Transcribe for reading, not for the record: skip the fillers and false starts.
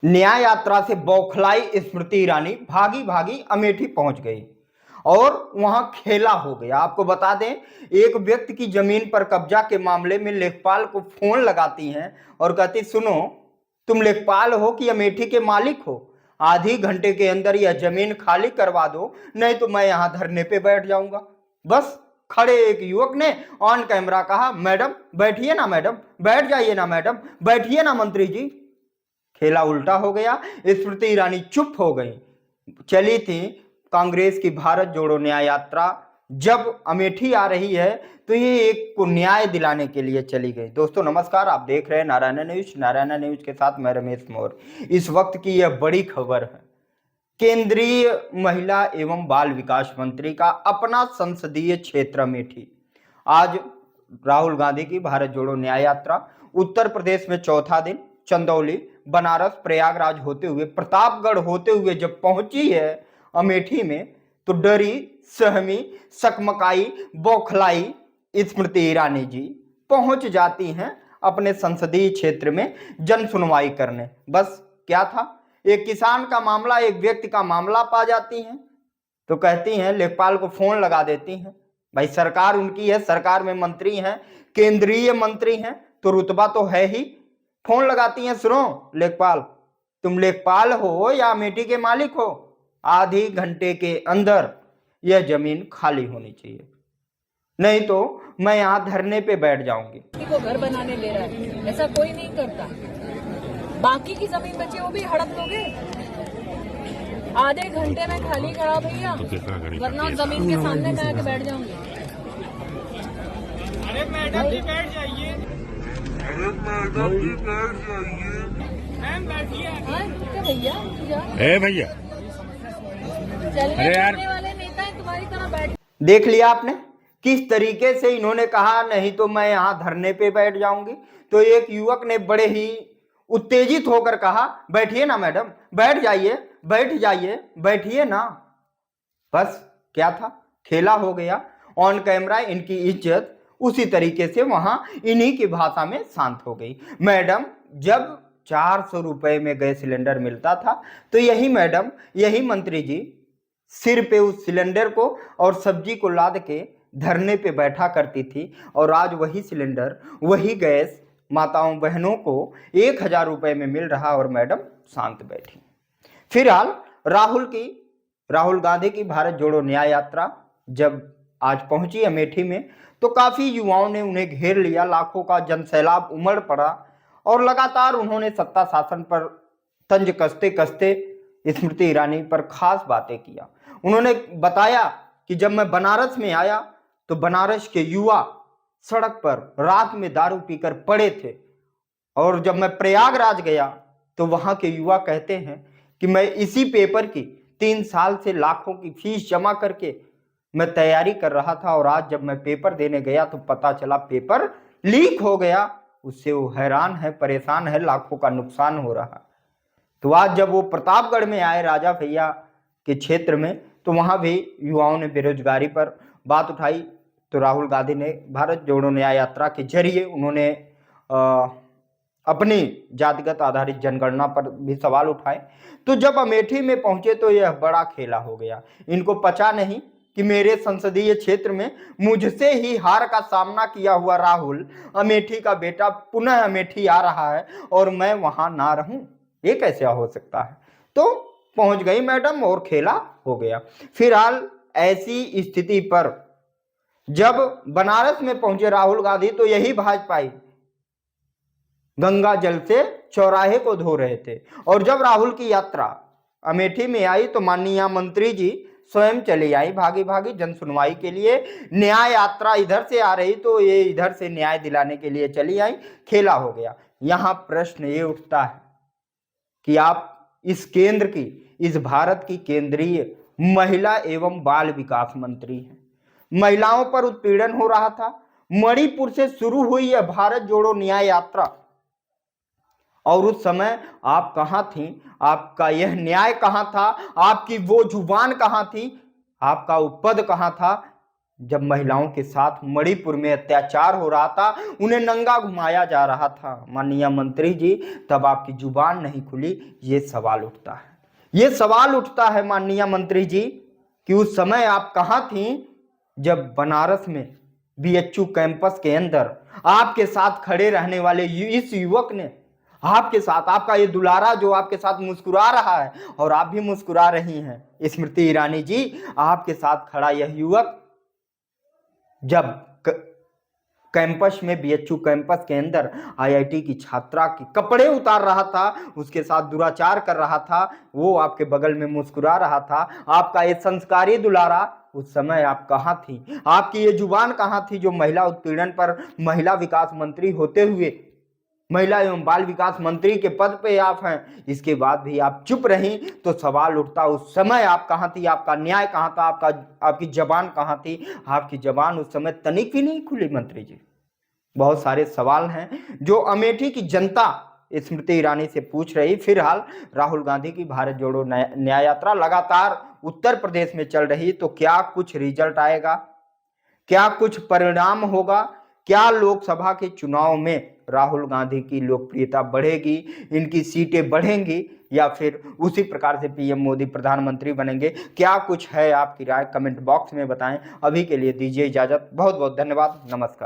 न्याय यात्रा से बौखलाई स्मृति ईरानी भागी भागी अमेठी पहुंच गई और वहां खेला हो गया। आपको बता दें, एक व्यक्ति की जमीन पर कब्जा के मामले में लेखपाल को फोन लगाती हैं और कहती, सुनो, तुम लेखपाल हो कि अमेठी के मालिक हो? आधी घंटे के अंदर यह जमीन खाली करवा दो, नहीं तो मैं यहां धरने पे बैठ जाऊंगा। बस खड़े एक युवक ने ऑन कैमरा कहा, मैडम बैठिए ना, मैडम बैठ जाइए ना, मैडम बैठिए ना मंत्री जी। खेला उल्टा हो गया। स्मृति ईरानी चुप हो गई। चली थी कांग्रेस की भारत जोड़ो न्याय यात्रा, जब अमेठी आ रही है तो ये एक को न्याय दिलाने के लिए चली गई। दोस्तों नमस्कार, आप देख रहे हैं नारायण न्यूज। नारायण न्यूज के साथ मैं रमेश मौर्य। इस वक्त की यह बड़ी खबर है, केंद्रीय महिला एवं बाल विकास मंत्री का अपना संसदीय क्षेत्र अमेठी। आज राहुल गांधी की भारत जोड़ो न्याय यात्रा उत्तर प्रदेश में चौथा दिन चंदौली, बनारस, प्रयागराज होते हुए, प्रतापगढ़ होते हुए जब पहुंची है अमेठी में, तो डरी, सहमी, सकमकाई, बौखलाई स्मृति ईरानी जी पहुंच जाती हैं अपने संसदीय क्षेत्र में जन सुनवाई करने। बस क्या था, एक किसान का मामला, एक व्यक्ति का मामला पा जाती हैं तो कहती हैं, लेखपाल को फोन लगा देती हैं। भाई सरकार उनकी है, सरकार में मंत्री हैं, केंद्रीय मंत्री हैं, तो रुतबा तो है ही। फोन लगाती हैं, सुनो लेखपाल, तुम लेखपाल हो या अमेठी के मालिक हो? आधी घंटे के अंदर यह जमीन खाली होनी चाहिए, नहीं तो मैं यहां धरने पे बैठ जाऊंगी। को घर बनाने ले रहा है, ऐसा कोई नहीं करता। बाकी की जमीन बची वो भी हड़प लोगे? आधे घंटे में खाली करा भैया, वरना जमीन के सामने मैं आके बैठ जाऊंगी। अरे मैडम जी बैठ जाइए, मैम बैठिए। भैया भैया चलने वाले नेता है तुम्हारी तरह बैठ। देख लिया आपने किस तरीके से इन्होंने कहा, नहीं तो मैं यहां धरने पे बैठ जाऊंगी। तो एक युवक ने बड़े ही उत्तेजित होकर कहा, बैठिए ना मैडम, बैठ जाइए, बैठ जाइए, बैठिए ना। बस क्या था, खेला हो गया। ऑन कैमरा इनकी इज्जत उसी तरीके से वहां इन्हीं की भाषा में शांत हो गई। मैडम, जब 400 रुपए में गैस सिलेंडर मिलता था तो यही मैडम, यही मंत्री जी सिर पे उस सिलेंडर को और सब्जी को लाद के धरने पे बैठा करती थी, और आज वही सिलेंडर, वही गैस माताओं बहनों को 1000 रुपए में मिल रहा और मैडम शांत बैठी। फिलहाल राहुल गांधी की भारत जोड़ो न्याय यात्रा जब आज पहुंची अमेठी में, तो काफी युवाओं ने उन्हें घेर लिया, लाखों का जनसैलाब उमड़ पड़ा और लगातार उन्होंने सत्ता शासन पर तंज कसते कसते स्मृति ईरानी पर खास बातें किया। उन्होंने बताया कि जब मैं बनारस में आया तो बनारस के युवा सड़क पर रात में दारू पीकर पड़े थे, और जब मैं प्रयागराज गया तो वहां के युवा कहते हैं कि मैं इसी पेपर की 3 साल से लाखों की फीस जमा करके मैं तैयारी कर रहा था, और आज जब मैं पेपर देने गया तो पता चला पेपर लीक हो गया। उससे वो हैरान है, परेशान है, लाखों का नुकसान हो रहा। तो आज जब वो प्रतापगढ़ में आए राजा भैया के क्षेत्र में, तो वहां भी युवाओं ने बेरोजगारी पर बात उठाई। तो राहुल गांधी ने भारत जोड़ो न्याय यात्रा के जरिए उन्होंने अपनी जातिगत आधारित जनगणना पर भी सवाल उठाए। तो जब अमेठी में पहुंचे तो यह बड़ा खेला हो गया। इनको पता नहीं कि मेरे संसदीय क्षेत्र में मुझसे ही हार का सामना किया हुआ राहुल, अमेठी का बेटा, पुनः अमेठी आ रहा है और मैं वहां ना रहूं, ये कैसे हो सकता है। तो पहुंच गई मैडम और खेला हो गया। फिलहाल ऐसी स्थिति पर जब बनारस में पहुंचे राहुल गांधी तो यही भाजपाई गंगा जल से चौराहे को धो रहे थे, और जब राहुल की यात्रा अमेठी में आई तो माननीय मंत्री जी स्वयं चली आई भागी भागी जन सुनवाई के लिए। न्याय यात्रा इधर से आ रही तो ये इधर से न्याय दिलाने के लिए चली आई। खेला हो गया। यहां प्रश्न ये उठता है कि आप इस केंद्र की, इस भारत की केंद्रीय महिला एवं बाल विकास मंत्री हैं। महिलाओं पर उत्पीड़न हो रहा था। मणिपुर से शुरू हुई यह भारत जोड़ो न्याय यात्रा, और उस समय आप कहां थी? आपका यह न्याय कहां था? आपकी वो जुबान कहां थी? आपका वो पद कहां था जब महिलाओं के साथ मणिपुर में अत्याचार हो रहा था, उन्हें नंगा घुमाया जा रहा था, माननीय मंत्री जी, तब आपकी जुबान नहीं खुली। ये सवाल उठता है, ये सवाल उठता है माननीय मंत्री जी कि उस समय आप कहाँ थी जब बनारस में बीएचयू कैंपस के अंदर आपके साथ खड़े रहने वाले इस युवक ने आपके साथ, आपका ये दुलारा जो आपके साथ मुस्कुरा रहा है और आप भी मुस्कुरा रही हैं स्मृति ईरानी जी, आपके साथ खड़ा यह युवक जब कैंपस में बीएचयू कैंपस के अंदर आईआईटी की छात्रा के कपड़े उतार रहा था, उसके साथ दुराचार कर रहा था, वो आपके बगल में मुस्कुरा रहा था, आपका ये संस्कारी दुलारा, उस समय आप कहाँ थी? आपकी ये जुबान कहाँ थी जो महिला उत्पीड़न पर महिला विकास मंत्री होते हुए, महिला एवं बाल विकास मंत्री के पद पे आप हैं, इसके बाद भी आप चुप रहीं? तो सवाल उठता, उस समय आप कहाँ थी? आपका न्याय कहाँ था? आपकी जबान कहाँ थी? आपकी जबान उस समय तनिक भी नहीं खुली मंत्री जी। बहुत सारे सवाल हैं जो अमेठी की जनता स्मृति ईरानी से पूछ रही। फिलहाल राहुल गांधी की भारत जोड़ो न्याय यात्रा लगातार उत्तर प्रदेश में चल रही, तो क्या कुछ रिजल्ट आएगा? क्या कुछ परिणाम होगा? क्या लोकसभा के चुनाव में राहुल गांधी की लोकप्रियता बढ़ेगी, इनकी सीटें बढ़ेंगी, या फिर उसी प्रकार से पीएम मोदी प्रधानमंत्री बनेंगे? क्या कुछ है आपकी राय? कमेंट बॉक्स में बताएं। अभी के लिए दीजिए इजाजत। बहुत बहुत धन्यवाद। नमस्कार।